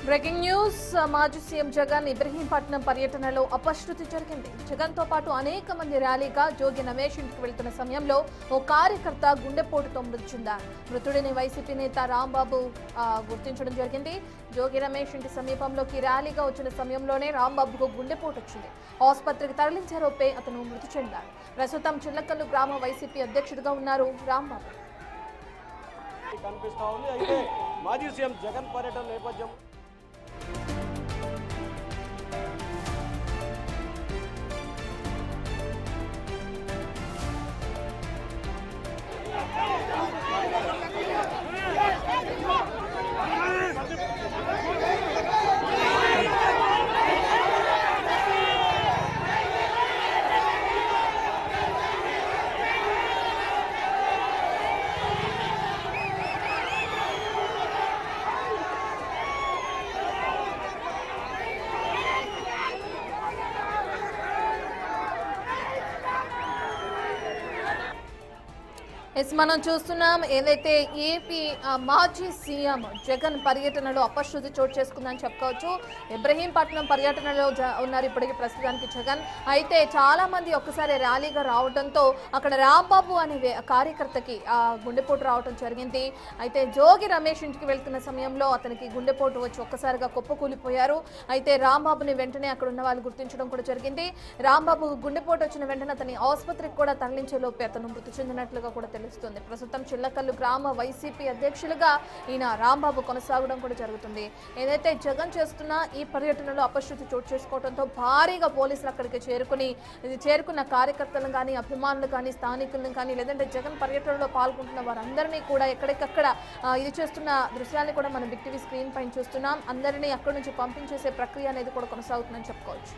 Breaking news మాజీ CM Jagan Ibrahimpatnam పర్యటనలో అపశృతి జరిగింది. జగన్ తో పాటు అనేక మంది ర్యాలీగా జోగి రమేష్ ఇంటికి వెళ్తున్న సమయంలో ఓ కార్యకర్త గుండెపోటుతో మృతి చెందారు. మృతుడిని వైసీపీ నేత రాంబాబు గుర్తించడం జరిగింది. జోగి రమేష్ ఇంటి సమీపంలోకి ర్యాలీగా వచ్చిన సమయంలోనే రాంబాబుకు గుండెపోటు వచ్చింది. ఆసుపత్రికి తరలించారోపే అతను మృతి చెందారు. ప్రస్తుతం చిల్లకల్లు గ్రామ వైసీపీ అధ్యక్షుడిగా ఉన్నారు రాంబాబు. కనిపిస్తా ఉంది. అయితే మాజీ సీఎం జగన్ పర్యటన నేపథ్యం మనం చూస్తున్నాం. ఏదైతే ఏపీ మాజీ సీఎం జగన్ పర్యటనలో అపశృతి చోటు చేసుకుందని చెప్పుకోవచ్చు. ఇబ్రహీంపట్నం పర్యటనలో ఉన్నారు ఇప్పటికీ ప్రస్తుతానికి జగన్. అయితే చాలా మంది ఒక్కసారి ర్యాలీగా రావడంతో అక్కడ రాంబాబు అనే కార్యకర్తకి గుండెపోటు రావడం జరిగింది. అయితే జోగి రమేష్ ఇంటికి వెళ్తున్న సమయంలో అతనికి గుండెపోటు వచ్చి ఒక్కసారిగా కుప్పకూలిపోయారు. అయితే రాంబాబుని వెంటనే అక్కడ ఉన్న వాళ్ళు గుర్తించడం కూడా జరిగింది. రాంబాబు గుండెపోటు వచ్చిన వెంటనే అతని ఆసుపత్రికి కూడా తరలించే లోపే అతను మృతి చెందినట్లుగా కూడా తెలుస్తుంది. ప్రస్తుతం చిల్లకల్లు గ్రామ వైసీపీ అధ్యక్షులుగా ఈయన రాంబాబు కొనసాగడం కూడా జరుగుతుంది. ఏదైతే జగన్ చేస్తున్న ఈ పర్యటనలో అపశృతి చోటు చేసుకోవడంతో భారీగా పోలీసులు అక్కడికి చేరుకున్న కార్యకర్తలను కానీ, అభిమానులు కానీ, స్థానికులను కానీ, లేదంటే జగన్ పర్యటనలో పాల్గొంటున్న వారందరినీ కూడా ఎక్కడికక్కడ ఇది చేస్తున్న దృశ్యాన్ని కూడా మనం బిగ్ టీవీ స్క్రీన్ పైన చూస్తున్నాం. అందరినీ అక్కడి నుంచి పంపించేసే ప్రక్రియ అనేది కూడా కొనసాగుతుందని చెప్పుకోవచ్చు.